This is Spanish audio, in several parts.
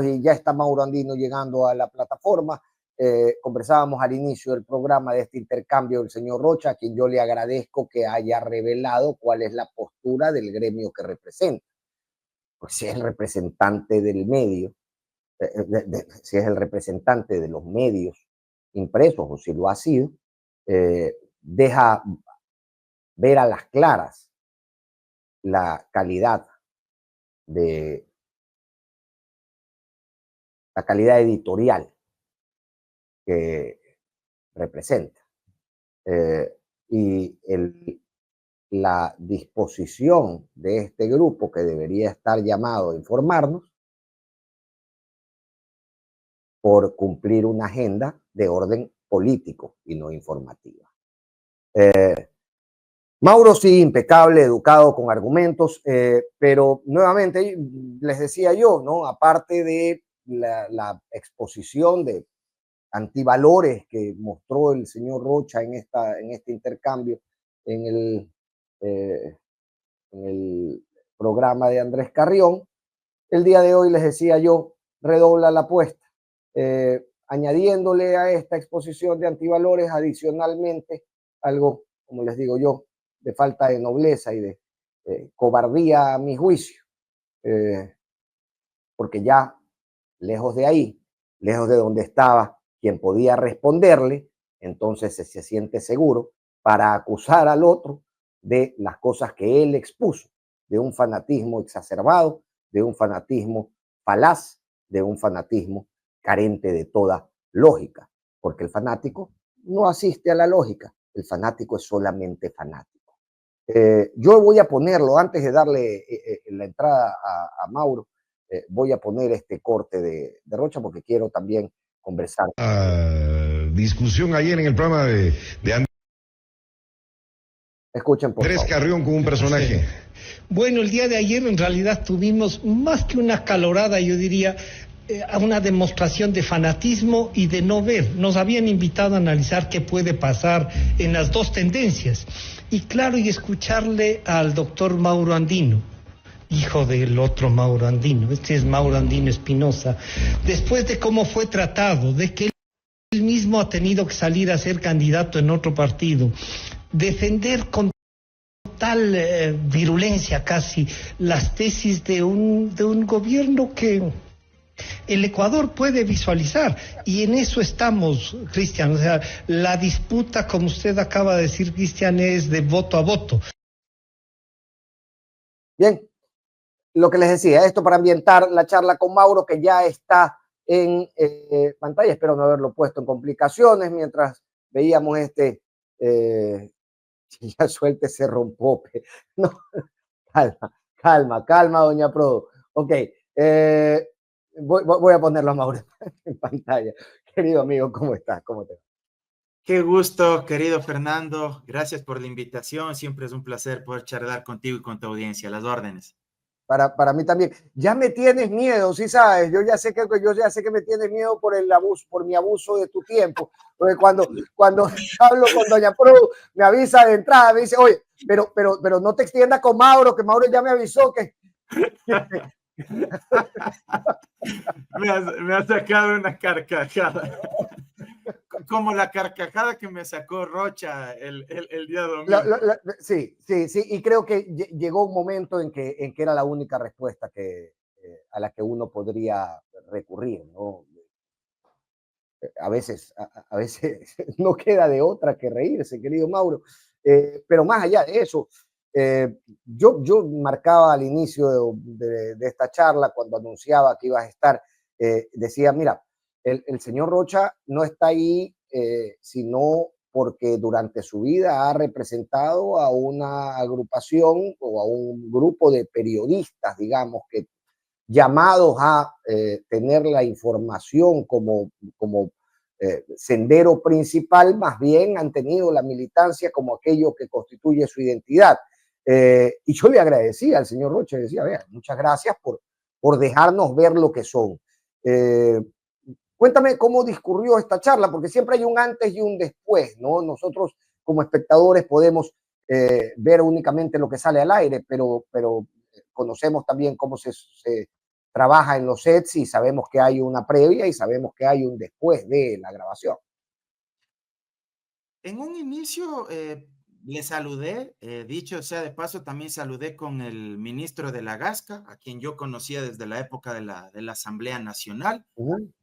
Y ya está Mauro Andino llegando a la plataforma. Conversábamos al inicio del programa de este intercambio del señor Rocha, a quien yo le agradezco que haya revelado cuál es la postura del gremio que representa. Pues si es el representante del medio, si es el representante de los medios impresos o si lo ha sido, deja ver a las claras la calidad editorial que representa y la disposición de este grupo que debería estar llamado a informarnos por cumplir una agenda de orden político y no informativa. Mauro sí, impecable, educado, con argumentos, pero nuevamente les decía yo, ¿no? Aparte de la exposición de antivalores que mostró el señor Rocha en este intercambio en el programa de Andrés Carrión, el día de hoy les decía yo, redobla la apuesta, añadiéndole a esta exposición de antivalores adicionalmente algo, como les digo yo, de falta de nobleza y de cobardía a mi juicio, porque ya lejos de ahí, lejos de donde estaba quien podía responderle, entonces se siente seguro para acusar al otro de las cosas que él expuso, de un fanatismo exacerbado, de un fanatismo falaz, de un fanatismo carente de toda lógica, porque el fanático no asiste a la lógica, el fanático es solamente fanático. Yo voy a ponerlo, antes de darle la entrada a Mauro, voy a poner este corte de Rocha porque quiero también conversar. Discusión ayer en el programa de Escuchen, por Andrés favor. Carrión con un personaje. Bueno, el día de ayer en realidad tuvimos más que una calorada, yo diría, a una demostración de fanatismo y de no ver. Nos habían invitado a analizar qué puede pasar en las dos tendencias. Y claro, y escucharle al doctor Mauro Andino, hijo del otro Mauro Andino, este es Mauro Andino Espinosa, después de cómo fue tratado, de que él mismo ha tenido que salir a ser candidato en otro partido, defender con tal virulencia casi las tesis de un gobierno que el Ecuador puede visualizar, y en eso estamos, Cristian. O sea, la disputa, como usted acaba de decir, Cristian, es de voto a voto. Bien, lo que les decía, esto para ambientar la charla con Mauro, que ya está en pantalla, espero no haberlo puesto en complicaciones, mientras veíamos ya suelte ese rompope. No, calma, doña Prodo. Ok, voy a ponerlo a Mauro en pantalla. Querido amigo, ¿cómo estás? ¿Cómo te va? Qué gusto, querido Fernando. Gracias por la invitación. Siempre es un placer poder charlar contigo y con tu audiencia. Las órdenes. Para mí también. Ya me tienes miedo, sí sabes. Yo ya sé que me tienes miedo por el abuso, por mi abuso de tu tiempo. Porque cuando hablo con doña Pro, me avisa de entrada, me dice, oye, pero no te extiendas con Mauro, que Mauro ya me avisó que me has sacado una carcajada. Como la carcajada que me sacó Rocha el día domingo. Sí, y creo que llegó un momento en que era la única respuesta a la que uno podría recurrir, ¿no? A veces no queda de otra que reírse, querido Mauro. Pero más allá de eso, yo marcaba al inicio de esta charla, cuando anunciaba que ibas a estar, decía, mira, el señor Rocha no está ahí sino porque durante su vida ha representado a una agrupación o a un grupo de periodistas, digamos, que llamados a tener la información como sendero principal, más bien han tenido la militancia como aquello que constituye su identidad. Y yo le agradecía al señor Rocha, decía, vea, muchas gracias por dejarnos ver lo que son. Cuéntame cómo discurrió esta charla, porque siempre hay un antes y un después, ¿no? Nosotros como espectadores podemos ver únicamente lo que sale al aire, pero conocemos también cómo se trabaja en los sets y sabemos que hay una previa y sabemos que hay un después de la grabación. En un inicio le saludé, dicho sea de paso, también saludé con el ministro de la Gasca, a quien yo conocía desde la época de la Asamblea Nacional.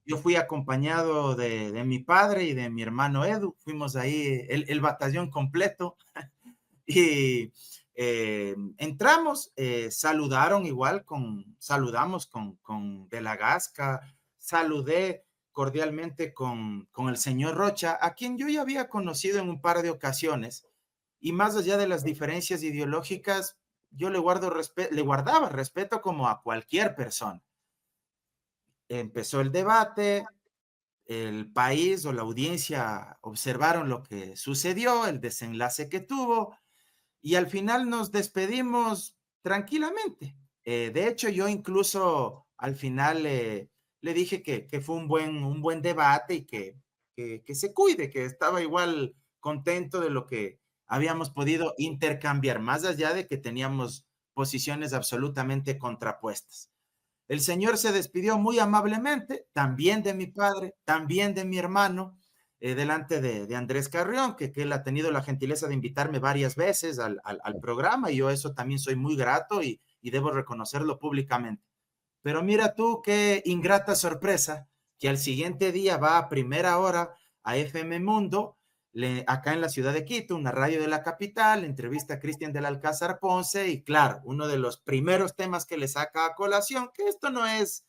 Yo fui acompañado de mi padre y de mi hermano Edu, fuimos ahí el batallón completo y entramos, saludamos con de la Gasca, saludé cordialmente con el señor Rocha, a quien yo ya había conocido en un par de ocasiones, y más allá de las diferencias ideológicas, yo le guardaba respeto como a cualquier persona. Empezó el debate, el país o la audiencia observaron lo que sucedió, el desenlace que tuvo, y al final nos despedimos tranquilamente. De hecho, yo incluso al final le dije que fue un buen debate y que se cuide, que estaba igual contento de lo que habíamos podido intercambiar, más allá de que teníamos posiciones absolutamente contrapuestas. El señor se despidió muy amablemente, también de mi padre, también de mi hermano, delante de Andrés Carrión, que él ha tenido la gentileza de invitarme varias veces al programa, y yo eso también soy muy grato y debo reconocerlo públicamente. Pero mira tú qué ingrata sorpresa, que al siguiente día va a primera hora a FM Mundo, acá en la ciudad de Quito, una radio de la capital, entrevista a Cristian del Alcázar Ponce, y claro, uno de los primeros temas que le saca a colación, que esto no es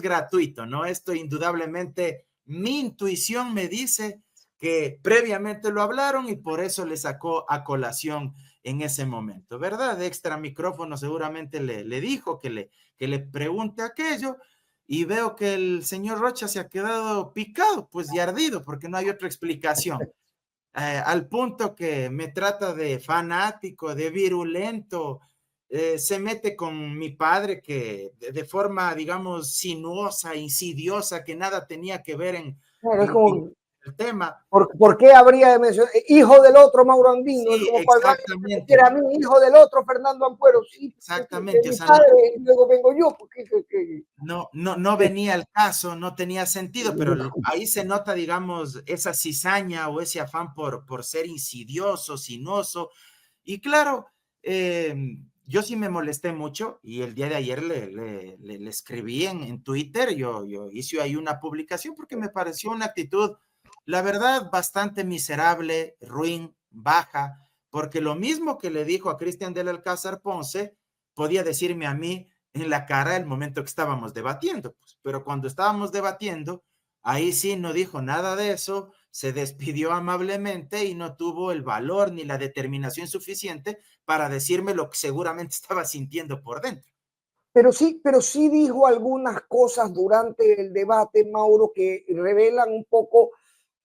gratuito, ¿no? Esto indudablemente, mi intuición me dice que previamente lo hablaron y por eso le sacó a colación en ese momento, ¿verdad? De extra micrófono seguramente le dijo que le pregunte aquello, y veo que el señor Rocha se ha quedado picado, pues, y ardido, porque no hay otra explicación. Al punto que me trata de fanático, de virulento, se mete con mi padre que de forma, digamos, sinuosa, insidiosa, que nada tenía que ver en el tema. ¿Por qué habría de mencionar hijo del otro Mauro Andino? Sí, Es como exactamente. era mi hijo del otro Fernando Ampuero. Sí, exactamente. De mi padre, y luego vengo yo. No venía al caso, no tenía sentido, pero ahí se nota, digamos, esa cizaña o ese afán por ser insidioso, sinuoso. Y claro, yo sí me molesté mucho, y el día de ayer le escribí en Twitter, yo hice ahí una publicación porque me pareció una actitud, la verdad, bastante miserable, ruin, baja, porque lo mismo que le dijo a Cristian del Alcázar Ponce, podía decirme a mí en la cara el momento que estábamos debatiendo, pues. Pero cuando estábamos debatiendo, ahí sí no dijo nada de eso, se despidió amablemente y no tuvo el valor ni la determinación suficiente para decirme lo que seguramente estaba sintiendo por dentro. Pero sí dijo algunas cosas durante el debate, Mauro, que revelan un poco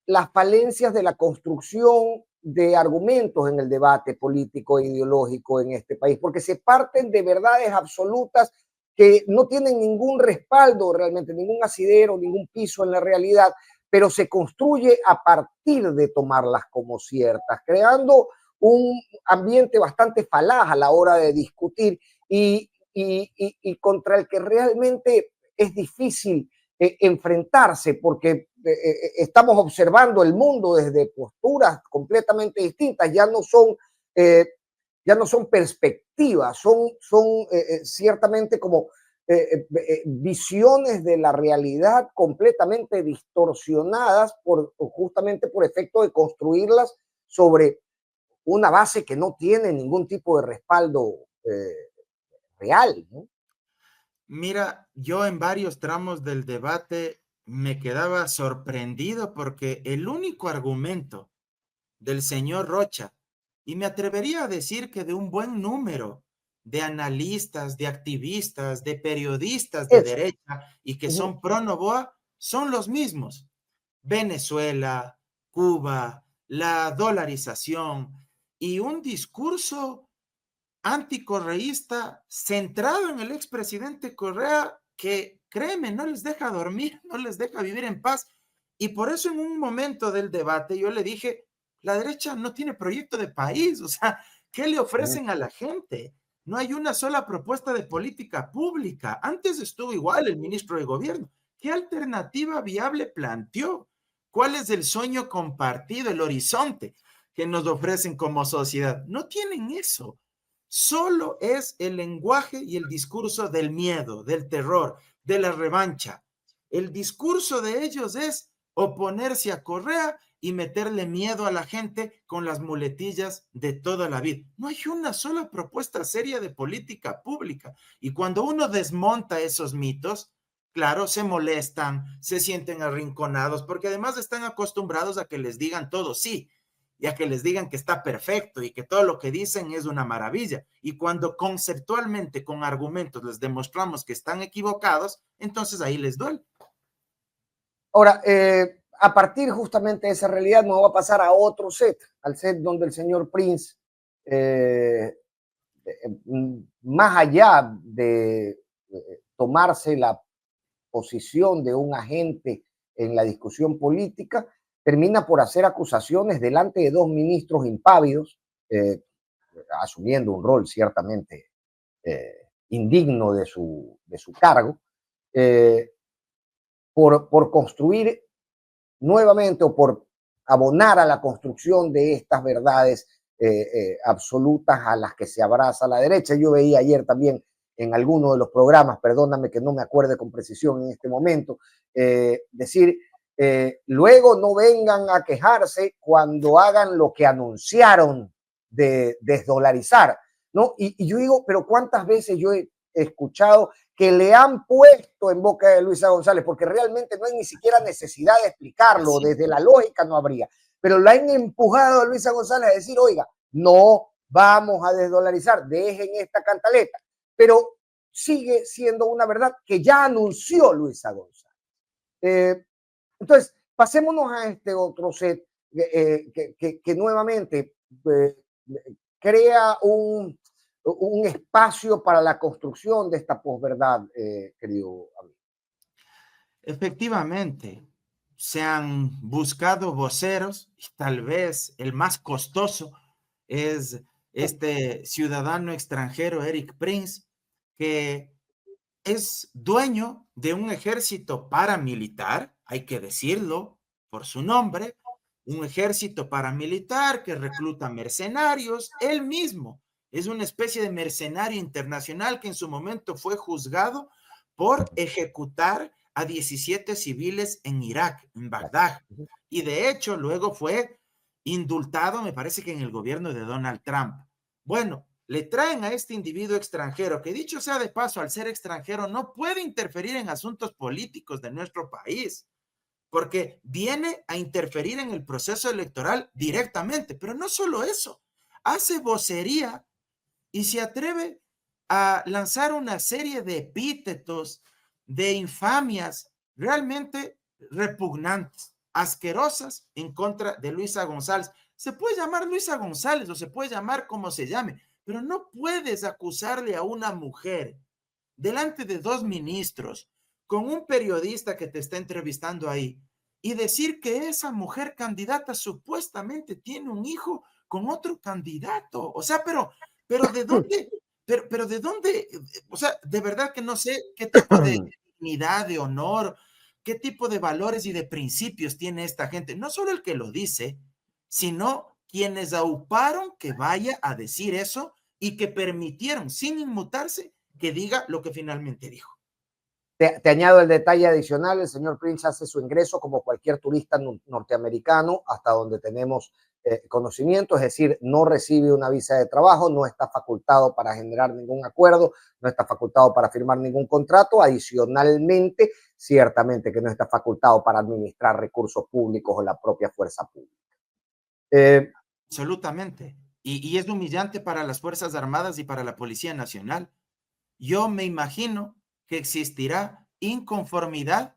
las falencias de la construcción de argumentos en el debate político e ideológico en este país, porque se parten de verdades absolutas que no tienen ningún respaldo realmente, ningún asidero, ningún piso en la realidad, pero se construye a partir de tomarlas como ciertas, creando un ambiente bastante falaz a la hora de discutir y contra el que realmente es difícil enfrentarse, porque estamos observando el mundo desde posturas completamente distintas, ya no son perspectivas, son ciertamente como visiones de la realidad completamente distorsionadas justamente por efecto de construirlas sobre una base que no tiene ningún tipo de respaldo real, ¿no? Mira, yo en varios tramos del debate me quedaba sorprendido porque el único argumento del señor Rocha, y me atrevería a decir que de un buen número de analistas, de activistas, de periodistas de derecha y que son pro Noboa, son los mismos. Venezuela, Cuba, la dolarización y un discurso anticorreísta centrado en el expresidente Correa que, créeme, no les deja dormir, no les deja vivir en paz. Y por eso en un momento del debate yo le dije, la derecha no tiene proyecto de país, o sea, ¿qué le ofrecen a la gente? No hay una sola propuesta de política pública. Antes estuvo igual el ministro de Gobierno. ¿Qué alternativa viable planteó? ¿Cuál es el sueño compartido, el horizonte que nos ofrecen como sociedad? No tienen eso. Solo es el lenguaje y el discurso del miedo, del terror, de la revancha. El discurso de ellos es oponerse a Correa y meterle miedo a la gente con las muletillas de toda la vida. No hay una sola propuesta seria de política pública. Y cuando uno desmonta esos mitos, claro, se molestan, se sienten arrinconados, porque además están acostumbrados a que les digan todo sí, y a que les digan que está perfecto y que todo lo que dicen es una maravilla. Y cuando conceptualmente, con argumentos, les demostramos que están equivocados, entonces ahí les duele. Ahora, a partir justamente de esa realidad, nos va a pasar a otro set, al set donde el señor Prince, más allá de tomarse la posición de un agente en la discusión política, termina por hacer acusaciones delante de dos ministros impávidos, asumiendo un rol ciertamente indigno de su cargo, por construir nuevamente o por abonar a la construcción de estas verdades absolutas a las que se abraza la derecha. Yo veía ayer también en alguno de los programas, perdóname que no me acuerde con precisión en este momento, decir, luego no vengan a quejarse cuando hagan lo que anunciaron de desdolarizar, ¿no? Y yo digo, pero ¿cuántas veces yo he escuchado que le han puesto en boca de Luisa González, porque realmente no hay ni siquiera necesidad de explicarlo, desde la lógica no habría, pero la han empujado a Luisa González a decir, oiga, no vamos a desdolarizar, dejen esta cantaleta, pero sigue siendo una verdad que ya anunció Luisa González. Entonces, pasémonos a este otro set que nuevamente crea un espacio para la construcción de esta posverdad, querido amigo. Efectivamente, se han buscado voceros y tal vez el más costoso es este ciudadano extranjero, Eric Prince, que es dueño de un ejército paramilitar, hay que decirlo por su nombre, un ejército paramilitar que recluta mercenarios, él mismo es una especie de mercenario internacional que en su momento fue juzgado por ejecutar a 17 civiles en Irak, en Bagdad, y de hecho luego fue indultado, me parece que en el gobierno de Donald Trump. Bueno, le traen a este individuo extranjero, que dicho sea de paso, al ser extranjero no puede interferir en asuntos políticos de nuestro país, porque viene a interferir en el proceso electoral directamente, pero no solo eso, hace vocería y se atreve a lanzar una serie de epítetos, de infamias realmente repugnantes, asquerosas en contra de Luisa González. Se puede llamar Luisa González o se puede llamar como se llame, pero no puedes acusarle a una mujer delante de dos ministros, con un periodista que te está entrevistando ahí, y decir que esa mujer candidata supuestamente tiene un hijo con otro candidato. O sea, pero ¿de dónde? Pero ¿de dónde? O sea, de verdad que no sé qué tipo de dignidad, de honor, qué tipo de valores y de principios tiene esta gente. No solo el que lo dice, sino quienes auparon que vaya a decir eso y que permitieron, sin inmutarse, que diga lo que finalmente dijo. Te añado el detalle adicional, el señor Prince hace su ingreso como cualquier turista norteamericano, hasta donde tenemos conocimiento, es decir, no recibe una visa de trabajo, no está facultado para generar ningún acuerdo, no está facultado para firmar ningún contrato, adicionalmente, ciertamente que no está facultado para administrar recursos públicos o la propia fuerza pública. Absolutamente. Y es humillante para las Fuerzas Armadas y para la Policía Nacional. Yo me imagino que existirá inconformidad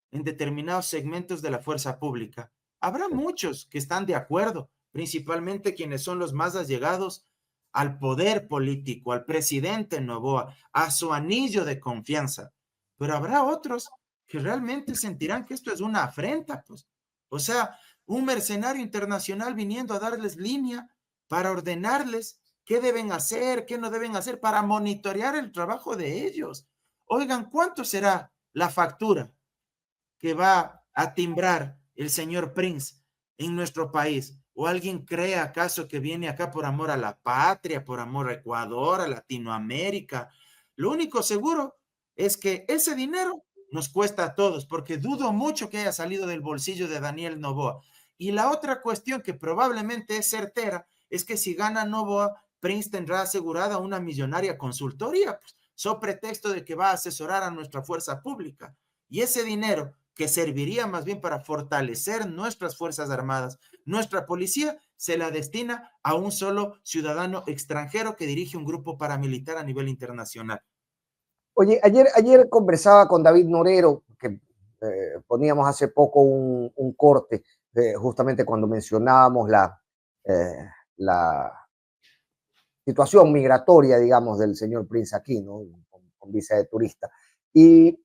en determinados segmentos de la fuerza pública. Habrá muchos que están de acuerdo, principalmente quienes son los más allegados al poder político, al presidente Noboa, a su anillo de confianza. Pero habrá otros que realmente sentirán que esto es una afrenta, pues. O sea, un mercenario internacional viniendo a darles línea para ordenarles qué deben hacer, qué no deben hacer para monitorear el trabajo de ellos. Oigan, ¿cuánto será la factura que va a timbrar el señor Prince en nuestro país? ¿O alguien cree acaso que viene acá por amor a la patria, por amor a Ecuador, a Latinoamérica? Lo único seguro es que ese dinero nos cuesta a todos, porque dudo mucho que haya salido del bolsillo de Daniel Noboa. Y la otra cuestión que probablemente es certera es que si gana Noboa, Prince tendrá asegurada una millonaria consultoría, pues, so pretexto de que va a asesorar a nuestra fuerza pública. Y ese dinero que serviría más bien para fortalecer nuestras Fuerzas Armadas, nuestra policía, se la destina a un solo ciudadano extranjero que dirige un grupo paramilitar a nivel internacional. Oye, ayer conversaba con David Norero, que poníamos hace poco un corte, justamente cuando mencionábamos la situación migratoria, digamos, del señor Prince aquí, ¿no? Con visa de turista. Y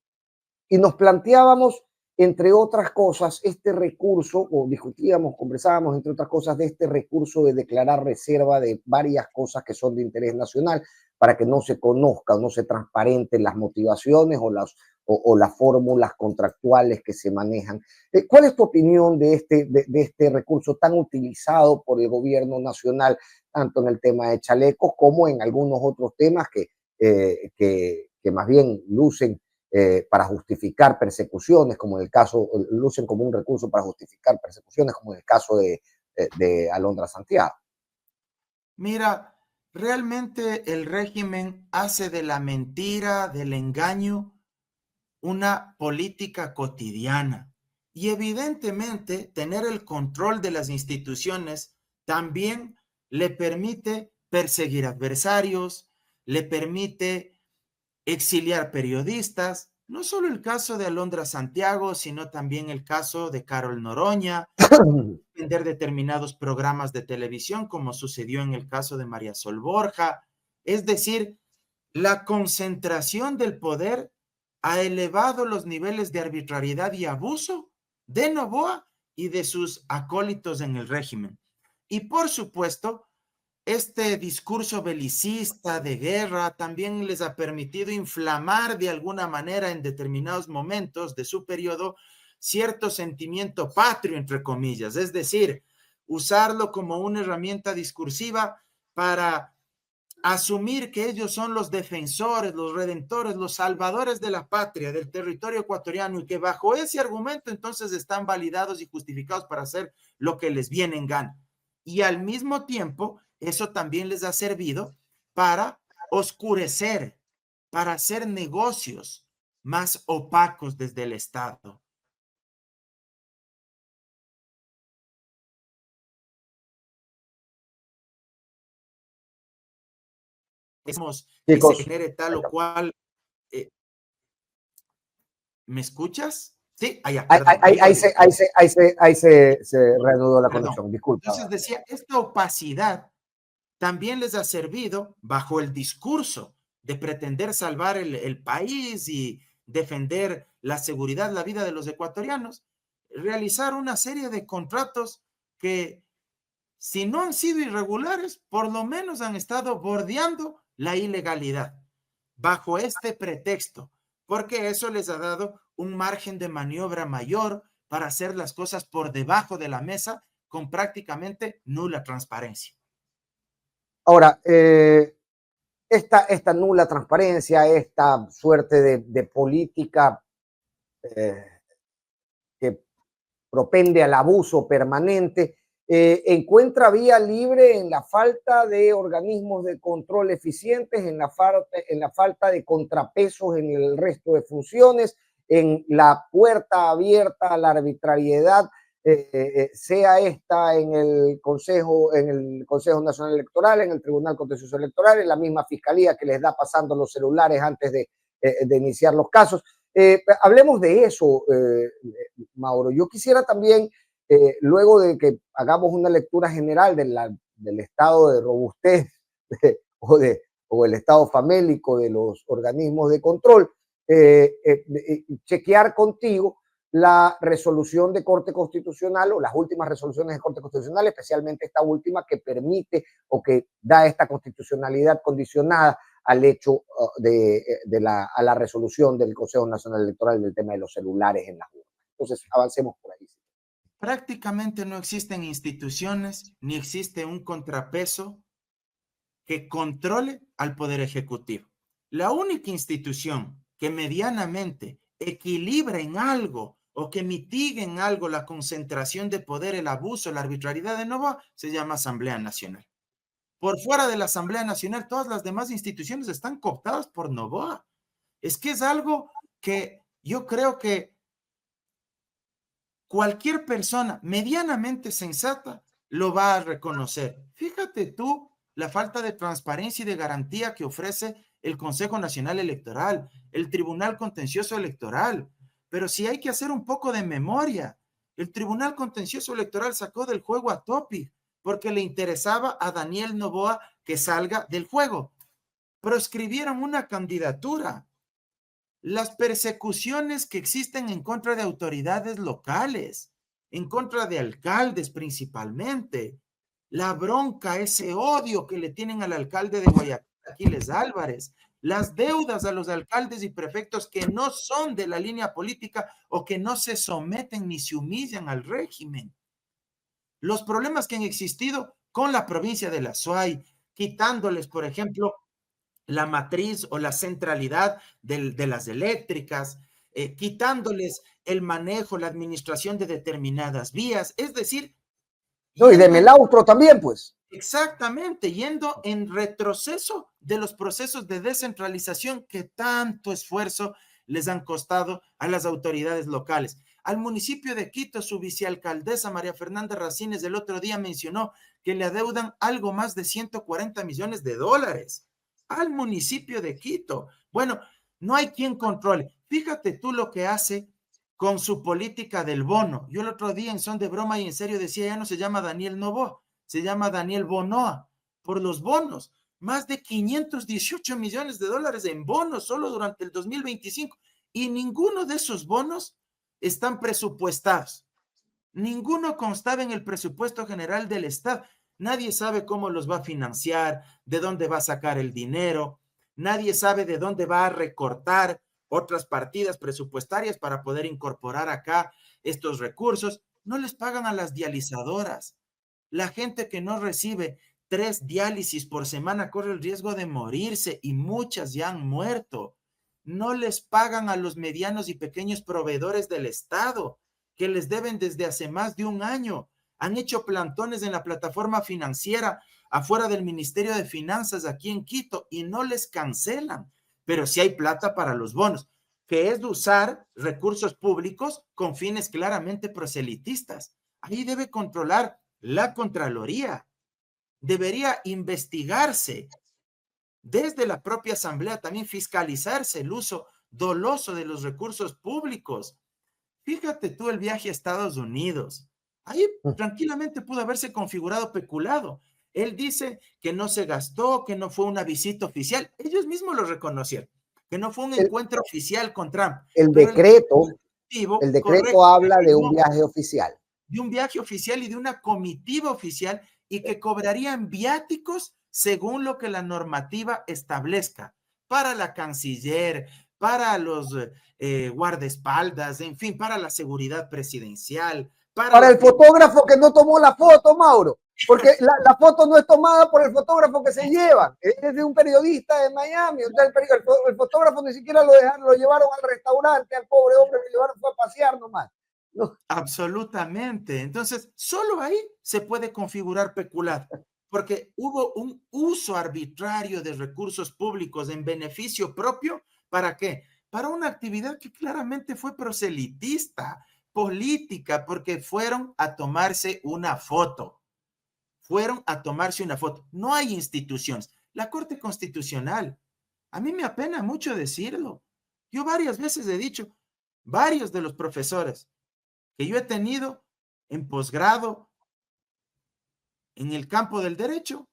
nos planteábamos, entre otras cosas, este recurso, o discutíamos, conversábamos, entre otras cosas, de este recurso de declarar reserva de varias cosas que son de interés nacional para que no se conozcan, no se transparenten las motivaciones o las fórmulas contractuales que se manejan. ¿Cuál es tu opinión de este recurso tan utilizado por el gobierno nacional, tanto en el tema de chalecos como en algunos otros temas que más bien lucen para justificar persecuciones, como en el caso, lucen como un recurso para justificar persecuciones, como en el caso de Alondra Santiago? Mira, realmente el régimen hace de la mentira, del engaño, una política cotidiana. Y evidentemente tener el control de las instituciones también le permite perseguir adversarios, le permite exiliar periodistas, no solo el caso de Alondra Santiago, sino también el caso de Carol Noroña, vender determinados programas de televisión, como sucedió en el caso de María Sol Borja. Es decir, la concentración del poder ha elevado los niveles de arbitrariedad y abuso de Noboa y de sus acólitos en el régimen. Y por supuesto, este discurso belicista de guerra también les ha permitido inflamar de alguna manera en determinados momentos de su periodo cierto sentimiento patrio, entre comillas, es decir, usarlo como una herramienta discursiva para asumir que ellos son los defensores, los redentores, los salvadores de la patria, del territorio ecuatoriano, y que bajo ese argumento entonces están validados y justificados para hacer lo que les viene en gana. Y al mismo tiempo, eso también les ha servido para oscurecer, para hacer negocios más opacos desde el Estado. Que se genere tal o cual. ¿Me escuchas? Sí, allá. Ahí se reanudó la conexión, disculpa. Entonces decía, esta opacidad también les ha servido bajo el discurso de pretender salvar el país y defender la seguridad, la vida de los ecuatorianos, realizar una serie de contratos que, si no han sido irregulares, por lo menos han estado bordeando la ilegalidad bajo este pretexto, porque eso les ha dado un margen de maniobra mayor para hacer las cosas por debajo de la mesa con prácticamente nula transparencia. Ahora, esta nula transparencia, esta suerte de política que propende al abuso permanente, encuentra vía libre en la falta de organismos de control eficientes, en la falta de contrapesos en el resto de funciones, en la puerta abierta a la arbitrariedad, sea esta en el Consejo Nacional Electoral, en el Tribunal Contencioso Electoral, en la misma Fiscalía que les da pasando los celulares antes de iniciar los casos. Hablemos de eso, Mauro. Yo quisiera también, luego de que hagamos una lectura general del estado de robustez o el estado famélico de los organismos de control, chequear contigo la resolución de Corte Constitucional o las últimas resoluciones de Corte Constitucional, especialmente esta última que permite o que da esta constitucionalidad condicionada al hecho a la resolución del Consejo Nacional Electoral del tema de los celulares en las urnas. Entonces, avancemos por ahí. Prácticamente no existen instituciones ni existe un contrapeso que controle al Poder Ejecutivo. La única institución que medianamente equilibra en algo o que mitigue en algo la concentración de poder, el abuso, la arbitrariedad de Novoa, se llama Asamblea Nacional. Por fuera de la Asamblea Nacional, todas las demás instituciones están cooptadas por Novoa. Es que es algo que yo creo que cualquier persona medianamente sensata lo va a reconocer. Fíjate tú la falta de transparencia y de garantía que ofrece el Consejo Nacional Electoral, el Tribunal Contencioso Electoral. Pero si hay que hacer un poco de memoria, el Tribunal Contencioso Electoral sacó del juego a Topic porque le interesaba a Daniel Noboa que salga del juego. Proscribieron una candidatura. Las persecuciones que existen en contra de autoridades locales, en contra de alcaldes principalmente, la bronca, ese odio que le tienen al alcalde de Guayaquil, Aquiles Álvarez, las deudas a los alcaldes y prefectos que no son de la línea política o que no se someten ni se humillan al régimen. Los problemas que han existido con la provincia de la Suay, quitándoles, por ejemplo, la matriz o la centralidad de las eléctricas, quitándoles el manejo, la administración de determinadas vías, es decir... No, y de Melautro también, pues. Exactamente, yendo en retroceso de los procesos de descentralización que tanto esfuerzo les han costado a las autoridades locales. Al municipio de Quito, su vicealcaldesa María Fernanda Racines el otro día mencionó que le adeudan algo más de 140 millones de dólares al municipio de Quito. Bueno, no hay quien controle. Fíjate tú lo que hace con su política del bono. Yo el otro día en son de broma y en serio decía, ya no se llama Daniel Noboa, se llama Daniel Bonoa, por los bonos. Más de 518 millones de dólares en bonos solo durante el 2025. Y ninguno de esos bonos están presupuestados. Ninguno constaba en el presupuesto general del Estado. Nadie sabe cómo los va a financiar, de dónde va a sacar el dinero. Nadie sabe de dónde va a recortar otras partidas presupuestarias para poder incorporar acá estos recursos. No les pagan a las dializadoras. La gente que no recibe 3 diálisis por semana corre el riesgo de morirse y muchas ya han muerto. No les pagan a los medianos y pequeños proveedores del Estado que les deben desde hace más de un año. Han hecho plantones en la plataforma financiera afuera del Ministerio de Finanzas aquí en Quito y no les cancelan. Pero sí hay plata para los bonos, que es de usar recursos públicos con fines claramente proselitistas. Ahí debe controlar la Contraloría. Debería investigarse desde la propia Asamblea, también fiscalizarse el uso doloso de los recursos públicos. Fíjate tú el viaje a Estados Unidos. Ahí tranquilamente pudo haberse configurado peculado. Él dice que no se gastó, que no fue una visita oficial. Ellos mismos lo reconocieron, que no fue un encuentro oficial con Trump. El decreto habla de un viaje oficial. De un viaje oficial y de una comitiva oficial y que cobrarían viáticos según lo que la normativa establezca para la canciller, para los guardaespaldas, en fin, para la seguridad presidencial. Para el fotógrafo que no tomó la foto, Mauro, porque la foto no es tomada por el fotógrafo que se lleva, es de un periodista de Miami. Entonces el fotógrafo ni siquiera lo llevaron al restaurante, al pobre hombre lo llevaron, fue a pasear nomás. No. Absolutamente. Entonces, solo ahí se puede configurar peculado, porque hubo un uso arbitrario de recursos públicos en beneficio propio. ¿Para qué? Para una actividad que claramente fue proselitista, política, porque fueron a tomarse una foto. Fueron a tomarse una foto. No hay instituciones. La Corte Constitucional, a mí me apena mucho decirlo. Yo varias veces he dicho, varios de los profesores que yo he tenido en posgrado en el campo del derecho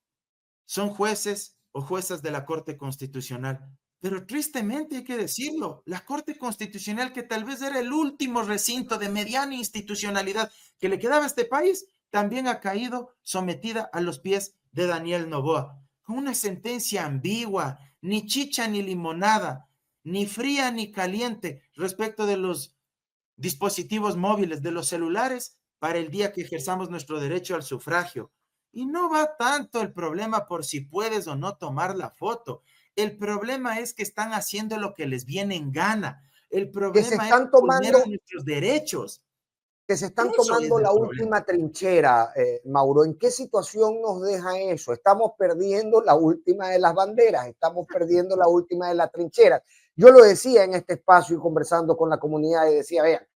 son jueces o juezas de la Corte Constitucional, Pero tristemente hay que decirlo, la Corte Constitucional, que tal vez era el último recinto de mediana institucionalidad que le quedaba a este país, también ha caído sometida a los pies de Daniel Noboa, con una sentencia ambigua, ni chicha ni limonada, ni fría ni caliente respecto de los dispositivos móviles, de los celulares, para el día que ejerzamos nuestro derecho al sufragio. Y no va tanto el problema por si puedes o no tomar la foto. El problema es que están haciendo lo que les viene en gana. El Que se problema es están que vulneran tomando, nuestros derechos. que se están Eso es tomando el la problema. última trinchera, Mauro. ¿En qué situación nos deja eso? Estamos perdiendo la última de las banderas, estamos perdiendo la última de las trincheras. Yo lo decía en este espacio y conversando con la comunidad y decía, vean,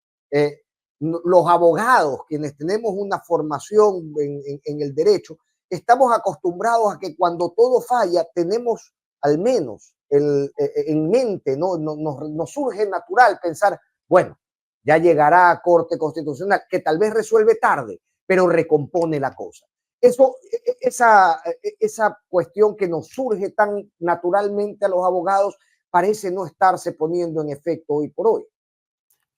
los abogados, quienes tenemos una formación en el derecho, estamos acostumbrados a que cuando todo falla tenemos al menos en mente, ¿no? Nos surge natural pensar, bueno, ya llegará a Corte Constitucional, que tal vez resuelve tarde, pero recompone la cosa. Esa cuestión que nos surge tan naturalmente a los abogados parece no estarse poniendo en efecto hoy por hoy.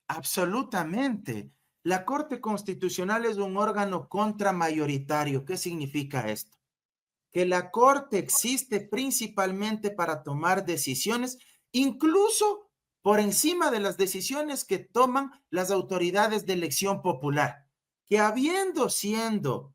Absolutamente. La Corte Constitucional es un órgano contramayoritario. ¿Qué significa esto? Que la Corte existe principalmente para tomar decisiones, incluso por encima de las decisiones que toman las autoridades de elección popular, que habiendo siendo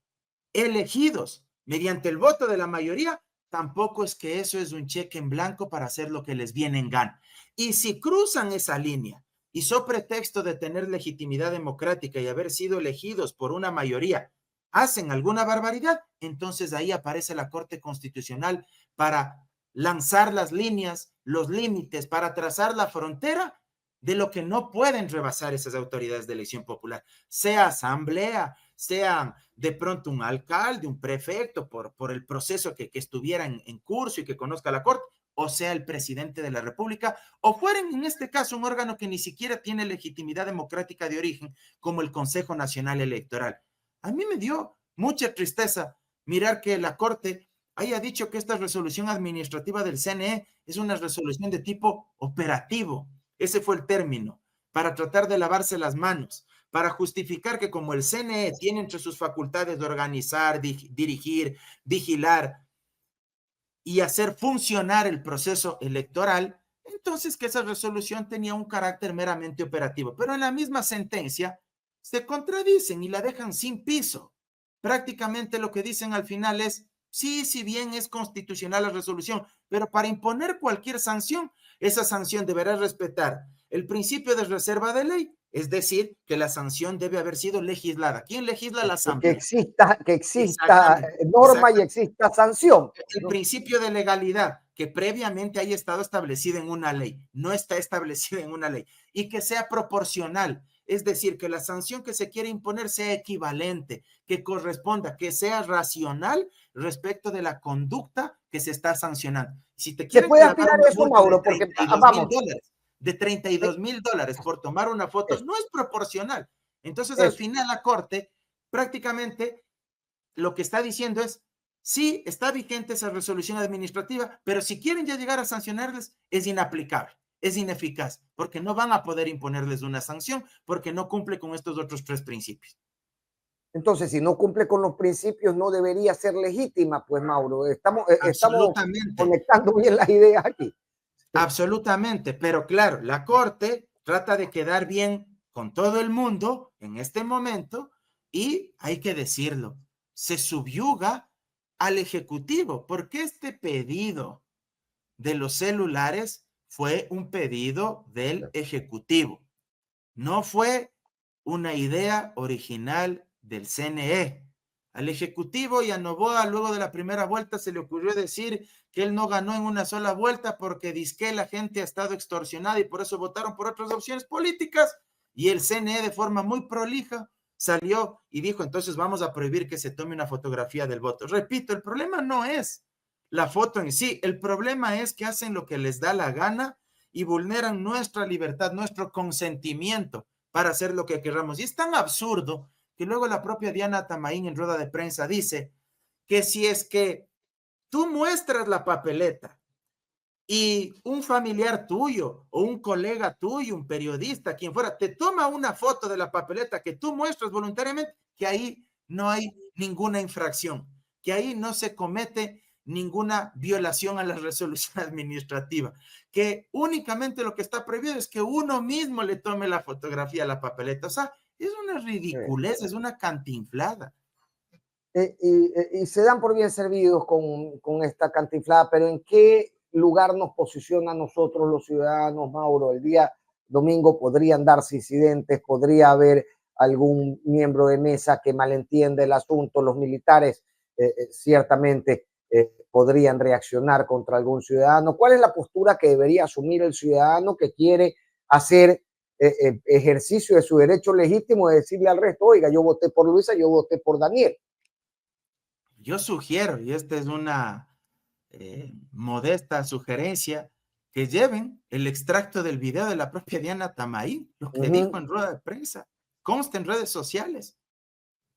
elegidos mediante el voto de la mayoría, tampoco es que eso es un cheque en blanco para hacer lo que les viene en gana. Y si cruzan esa línea y sobre pretexto de tener legitimidad democrática y haber sido elegidos por una mayoría, hacen alguna barbaridad, entonces ahí aparece la Corte Constitucional para lanzar las líneas, los límites, para trazar la frontera de lo que no pueden rebasar esas autoridades de elección popular, sea asamblea, sea de pronto un alcalde, un prefecto, por el proceso que estuviera en curso y que conozca la Corte, o sea el presidente de la República, o fueran en este caso un órgano que ni siquiera tiene legitimidad democrática de origen, como el Consejo Nacional Electoral. A mí me dio mucha tristeza mirar que la Corte haya dicho que esta resolución administrativa del CNE es una resolución de tipo operativo. Ese fue el término, para tratar de lavarse las manos, para justificar que como el CNE tiene entre sus facultades de organizar, dirigir, vigilar y hacer funcionar el proceso electoral, entonces que esa resolución tenía un carácter meramente operativo. Pero en la misma sentencia se contradicen y la dejan sin piso. Prácticamente lo que dicen al final es, sí, si bien es constitucional la resolución, pero para imponer cualquier sanción, esa sanción deberá respetar el principio de reserva de ley, es decir, que la sanción debe haber sido legislada. ¿Quién legisla? La Asamblea. Que exista norma y exista sanción. El principio de legalidad, que previamente haya estado establecido en una ley, no está establecido en una ley, y que sea proporcional, es decir, que la sanción que se quiere imponer sea equivalente, que corresponda, que sea racional respecto de la conducta que se está sancionando. Si te ¿Se quieren puede clavar aspirar una a eso, multa Mauro? de Porque, 32 mil vamos, dólares, de 32,000 dólares por tomar una foto, eso, no es proporcional. Entonces, al eso. final, la Corte prácticamente lo que está diciendo es, sí, está vigente esa resolución administrativa, pero si quieren ya llegar a sancionarles, es inaplicable, es ineficaz, porque no van a poder imponerles una sanción, porque no cumple con estos otros tres principios. Entonces, si no cumple con los principios, no debería ser legítima, pues, Mauro. Estamos Absolutamente, conectando bien las ideas aquí. absolutamente, pero claro, la Corte trata de quedar bien con todo el mundo en este momento y hay que decirlo, se subyuga al Ejecutivo, porque este pedido de los celulares fue un pedido del Ejecutivo. No fue una idea original del CNE. Al Ejecutivo y a Noboa, luego de la primera vuelta, se le ocurrió decir que él no ganó en una sola vuelta porque dizque la gente ha estado extorsionada y por eso votaron por otras opciones políticas. Y el CNE, de forma muy prolija, salió y dijo, entonces vamos a prohibir que se tome una fotografía del voto. Repito, el problema no es la foto en sí, el problema es que hacen lo que les da la gana y vulneran nuestra libertad, nuestro consentimiento para hacer lo que queramos. Y es tan absurdo que luego la propia Diana Tamaín en rueda de prensa dice que si es que tú muestras la papeleta y un familiar tuyo o un colega tuyo, un periodista, quien fuera, te toma una foto de la papeleta que tú muestras voluntariamente, que ahí no hay ninguna infracción, que ahí no se comete ninguna violación a la resolución administrativa, que únicamente lo que está prohibido es que uno mismo le tome la fotografía a la papeleta. O sea, es una ridiculez, es una cantinflada. Y se dan por bien servidos con esta cantinflada, pero ¿en qué lugar nos posiciona a nosotros los ciudadanos, Mauro? El día domingo podrían darse incidentes, podría haber algún miembro de mesa que malentienda el asunto, los militares ciertamente podrían reaccionar contra algún ciudadano. ¿Cuál es la postura que debería asumir el ciudadano que quiere hacer ejercicio de su derecho legítimo de decirle al resto, oiga, yo voté por Luisa, yo voté por Daniel? Yo sugiero, y esta es una modesta sugerencia, que lleven el extracto del video de la propia Diana Tamay, lo que dijo en rueda de prensa, consta en redes sociales,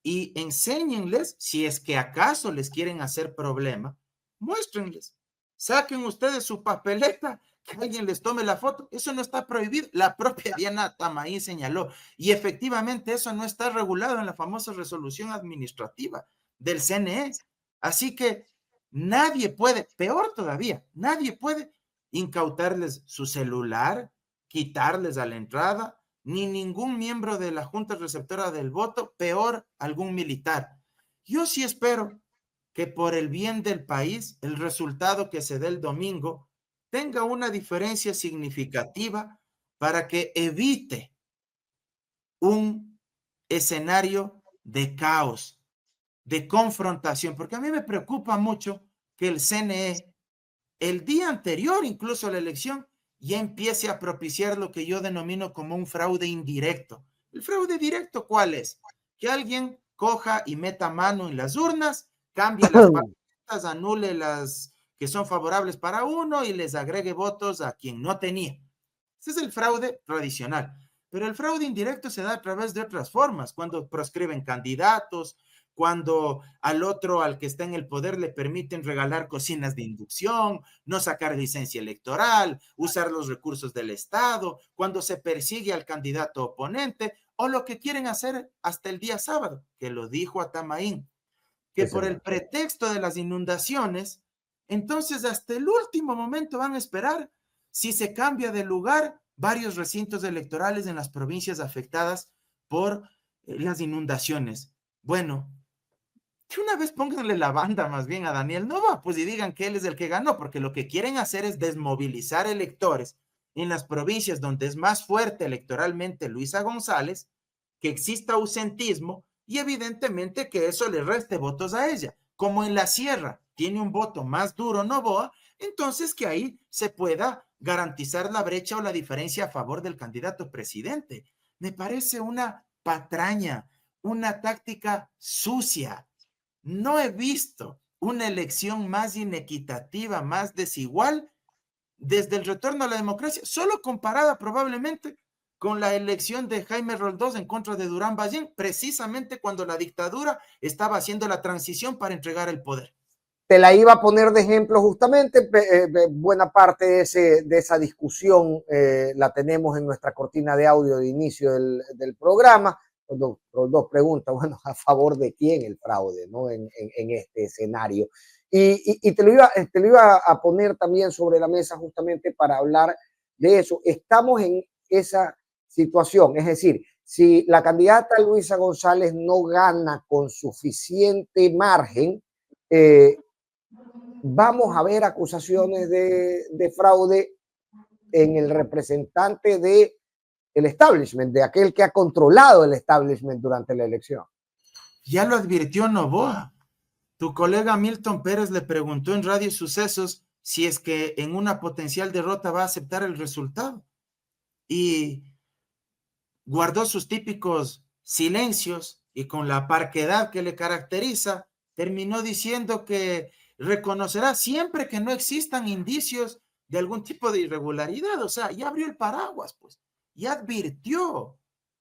y enséñenles, si es que acaso les quieren hacer problema, muéstrenles, saquen ustedes su papeleta, que alguien les tome la foto, eso no está prohibido, la propia Diana Tamay señaló, y efectivamente eso no está regulado en la famosa resolución administrativa del CNE, así que nadie puede, peor todavía, nadie puede incautarles su celular, quitarles a la entrada, ni ningún miembro de la Junta Receptora del Voto, peor algún militar. Yo sí espero que por el bien del país, el resultado que se dé el domingo tenga una diferencia significativa para que evite un escenario de caos, de confrontación, porque a mí me preocupa mucho que el CNE, el día anterior incluso a la elección, ya empiece a propiciar lo que yo denomino como un fraude indirecto. ¿El fraude directo cuál es? Que alguien coja y meta mano en las urnas, cambie las papeletas, anule las que son favorables para uno y les agregue votos a quien no tenía. Ese es el fraude tradicional. Pero el fraude indirecto se da a través de otras formas, cuando proscriben candidatos, cuando al otro, al que está en el poder, le permiten regalar cocinas de inducción, no sacar licencia electoral, usar los recursos del Estado, cuando se persigue al candidato oponente, o lo que quieren hacer hasta el día sábado, que lo dijo Atamaín, que por el pretexto de las inundaciones, entonces hasta el último momento van a esperar si se cambia de lugar varios recintos electorales en las provincias afectadas por las inundaciones. Bueno, que una vez pónganle la banda más bien a Daniel Noboa, pues y digan que él es el que ganó, porque lo que quieren hacer es desmovilizar electores en las provincias donde es más fuerte electoralmente Luisa González, que exista ausentismo y evidentemente que eso le reste votos a ella. Como en la sierra tiene un voto más duro Noboa, entonces que ahí se pueda garantizar la brecha o la diferencia a favor del candidato presidente. Me parece una patraña, una táctica sucia. No he visto una elección más inequitativa, más desigual desde el retorno a la democracia, solo comparada probablemente con la elección de Jaime Roldós en contra de Durán Ballén, precisamente cuando la dictadura estaba haciendo la transición para entregar el poder. Te la iba a poner de ejemplo justamente, buena parte de esa discusión la tenemos en nuestra cortina de audio de inicio del programa. Roldós pregunta, bueno, ¿a favor de quién el fraude, ¿no? en este escenario? Y te lo iba a poner también sobre la mesa justamente para hablar de eso. Estamos en esa situación, es decir, si la candidata Luisa González no gana con suficiente margen, vamos a ver acusaciones de fraude en el representante del establishment, de aquel que ha controlado el establishment durante la elección. Ya lo advirtió Noboa. Tu colega Milton Pérez le preguntó en Radio Sucesos si es que en una potencial derrota va a aceptar el resultado. Y guardó sus típicos silencios y con la parquedad que le caracteriza, terminó diciendo que reconocerá siempre que no existan indicios de algún tipo de irregularidad. O sea, ya abrió el paraguas, pues, ya advirtió. O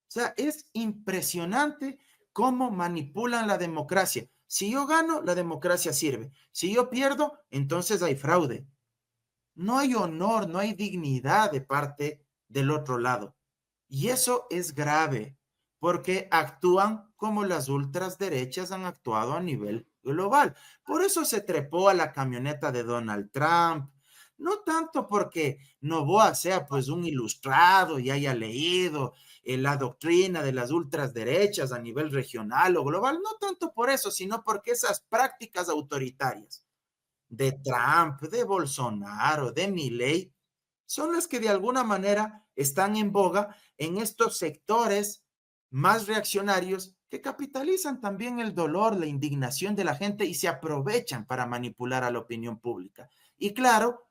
sea, es impresionante cómo manipulan la democracia. Si yo gano, la democracia sirve. Si yo pierdo, entonces hay fraude. no hay honor, no hay dignidad de parte del otro lado. Y eso es grave, porque actúan como las ultraderechas han actuado a nivel global. Por eso se trepó a la camioneta de Donald Trump, no tanto porque Noboa sea pues un ilustrado y haya leído la doctrina de las ultraderechas a nivel regional o global, no tanto por eso, sino porque esas prácticas autoritarias de Trump, de Bolsonaro, de Milei, son las que de alguna manera están en boga en estos sectores más reaccionarios que capitalizan también el dolor, la indignación de la gente y se aprovechan para manipular a la opinión pública. Y claro,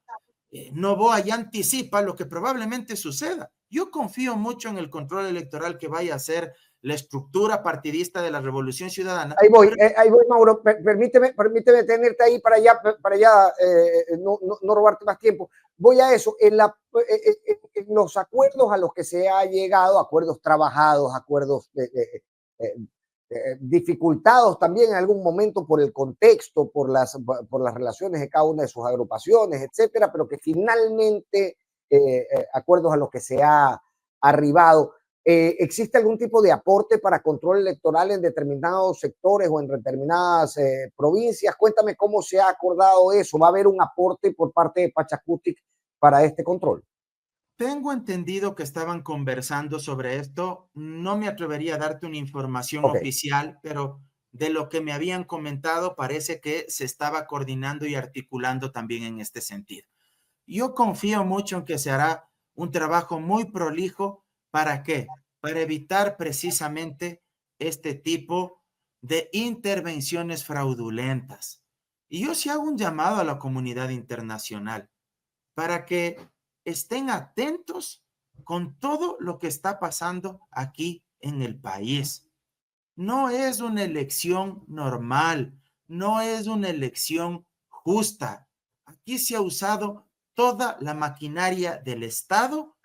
Noboa ya anticipa lo que probablemente suceda. Yo confío mucho en el control electoral que vaya a ser la estructura partidista de la Revolución Ciudadana. Ahí voy, Mauro. Permíteme tenerte ahí para allá no robarte más tiempo. Voy a eso. En los acuerdos a los que se ha llegado, acuerdos trabajados, acuerdos dificultados también en algún momento por el contexto, por las relaciones de cada una de sus agrupaciones, etcétera, pero que finalmente acuerdos a los que se ha arribado. ¿Existe algún tipo de aporte para control electoral en determinados sectores o en determinadas provincias? Cuéntame cómo se ha acordado eso. ¿Va a haber un aporte por parte de Pachacutic para este control? Tengo entendido que estaban conversando sobre esto. No me atrevería a darte una información oficial, pero de lo que me habían comentado parece que se estaba coordinando y articulando también en este sentido. Yo confío mucho en que se hará un trabajo muy prolijo. ¿Para qué? Para evitar precisamente este tipo de intervenciones fraudulentas. Y yo sí hago un llamado a la comunidad internacional para que estén atentos con todo lo que está pasando aquí en el país. No es una elección normal, no es una elección justa. Aquí se ha usado toda la maquinaria del Estado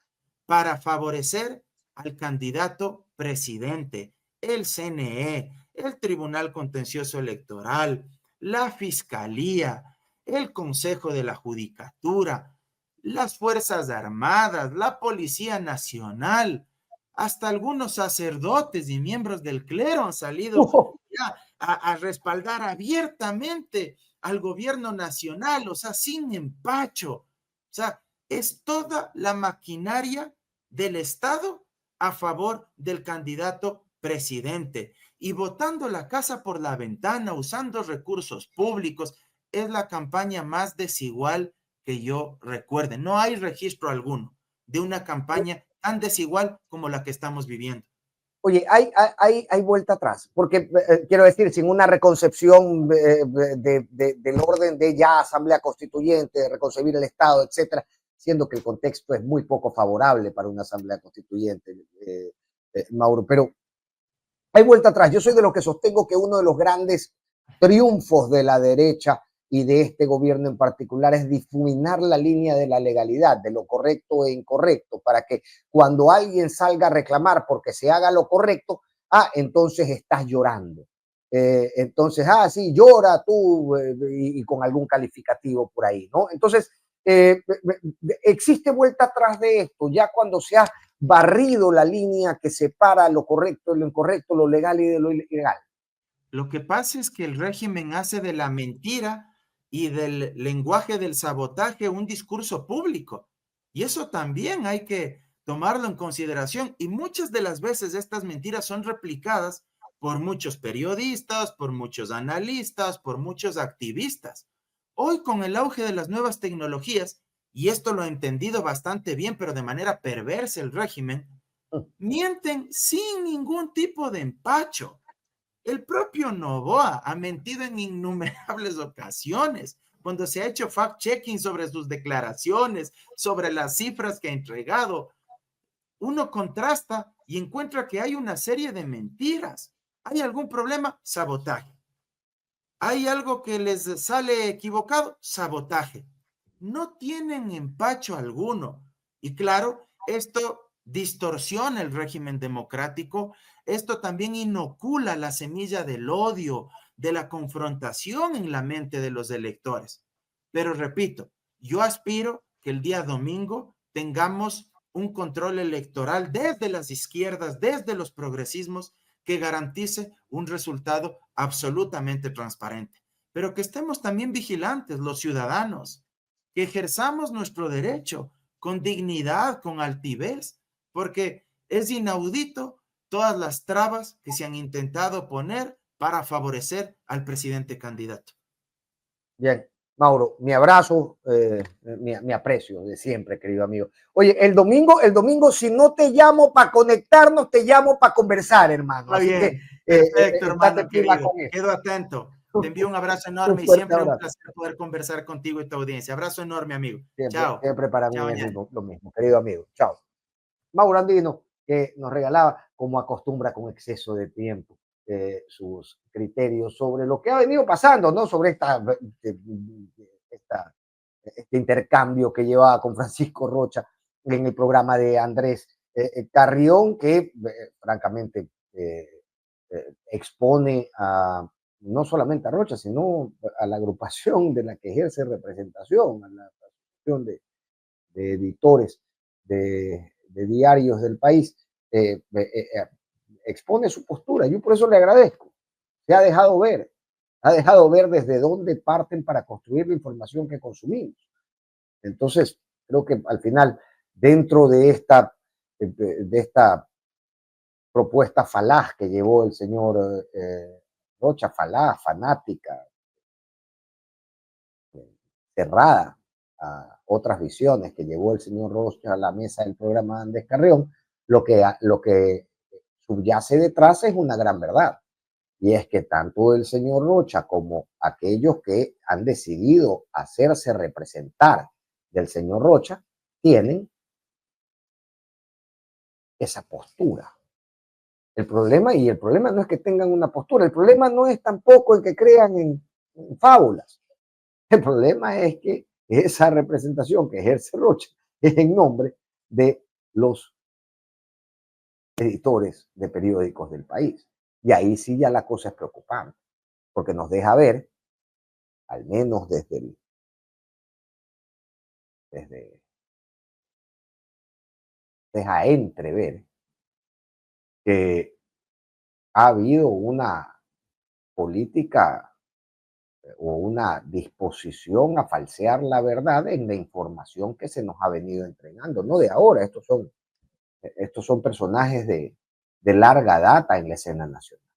para favorecer al candidato presidente, el CNE, el Tribunal Contencioso Electoral, la Fiscalía, el Consejo de la Judicatura, las Fuerzas Armadas, la Policía Nacional, hasta algunos sacerdotes y miembros del clero han salido ya a respaldar abiertamente al gobierno nacional, o sea, sin empacho. O sea, es toda la maquinaria del Estado a favor del candidato presidente y botando la casa por la ventana, usando recursos públicos. Es la campaña más desigual que yo recuerde. No hay registro alguno de una campaña tan desigual como la que estamos viviendo. Oye, hay vuelta atrás, porque quiero decir, sin una reconcepción del orden de ya asamblea constituyente, de reconcebir el Estado, etcétera, siendo que el contexto es muy poco favorable para una asamblea constituyente, Mauro, pero hay vuelta atrás. Yo soy de los que sostengo que uno de los grandes triunfos de la derecha y de este gobierno en particular es difuminar la línea de la legalidad, de lo correcto e incorrecto, para que cuando alguien salga a reclamar porque se haga lo correcto, entonces estás llorando. Entonces, sí, llora tú y con algún calificativo por ahí, ¿no? Entonces, existe vuelta atrás de esto, ya cuando se ha barrido la línea que separa lo correcto y lo incorrecto, lo legal y de lo ilegal. Lo que pasa es que el régimen hace de la mentira y del lenguaje del sabotaje un discurso público. Y eso también hay que tomarlo en consideración. Y muchas de las veces estas mentiras son replicadas por muchos periodistas, por muchos analistas, por muchos activistas. Hoy, con el auge de las nuevas tecnologías, y esto lo ha entendido bastante bien, pero de manera perversa el régimen, mienten sin ningún tipo de empacho. El propio Noboa ha mentido en innumerables ocasiones cuando se ha hecho fact-checking sobre sus declaraciones, sobre las cifras que ha entregado. Uno contrasta y encuentra que hay una serie de mentiras. ¿Hay algún problema? Sabotaje. ¿Hay algo que les sale equivocado? Sabotaje. No tienen empacho alguno. Y claro, esto distorsiona el régimen democrático. Esto también inocula la semilla del odio, de la confrontación en la mente de los electores. Pero repito, yo aspiro que el día domingo tengamos un control electoral desde las izquierdas, desde los progresismos, que garantice un resultado absolutamente transparente, pero que estemos también vigilantes los ciudadanos, que ejerzamos nuestro derecho con dignidad, con altivez, porque es inaudito todas las trabas que se han intentado poner para favorecer al presidente candidato. Bien, Mauro, mi abrazo, mi aprecio de siempre, querido amigo. Oye, el domingo, si no te llamo para conectarnos, te llamo para conversar, hermano. Está Así bien, que perfecto, estate hermano pila querido. con eso. Quedo atento. Te envío un abrazo Un enorme y fuerte siempre un abrazo. placer poder conversar contigo y tu audiencia. Abrazo enorme, amigo. Siempre, Chao. siempre para mí Chao, es Ñaño. lo mismo, querido amigo. Chao. Mauro Andino, que nos regalaba, como acostumbra con exceso de tiempo, sus criterios sobre lo que ha venido pasando, ¿no? Sobre este intercambio que llevaba con Francisco Rocha en el programa de Andrés Carrión, que francamente expone a no solamente a Rocha, sino a la agrupación de la que ejerce representación, a la asociación de editores de diarios del país, expone su postura. Yo por eso le agradezco. Se ha dejado ver desde dónde parten para construir la información que consumimos. Entonces, creo que al final, dentro de esta propuesta falaz que llevó el señor Rocha, falaz, fanática, cerrada a otras visiones que llevó el señor Rocha a la mesa del programa de Andrés Carrión, lo que subyace detrás es una gran verdad. Y es que tanto el señor Rocha como aquellos que han decidido hacerse representar del señor Rocha tienen esa postura. El problema no es que tengan una postura, el problema no es tampoco el que crean en fábulas. El problema es que esa representación que ejerce Rocha es en nombre de los editores de periódicos del país. Y ahí sí ya la cosa es preocupante, porque nos deja ver, al menos deja entrever que ha habido una política o una disposición a falsear la verdad en la información que se nos ha venido entregando, no de ahora, estos son personajes de larga data en la escena nacional.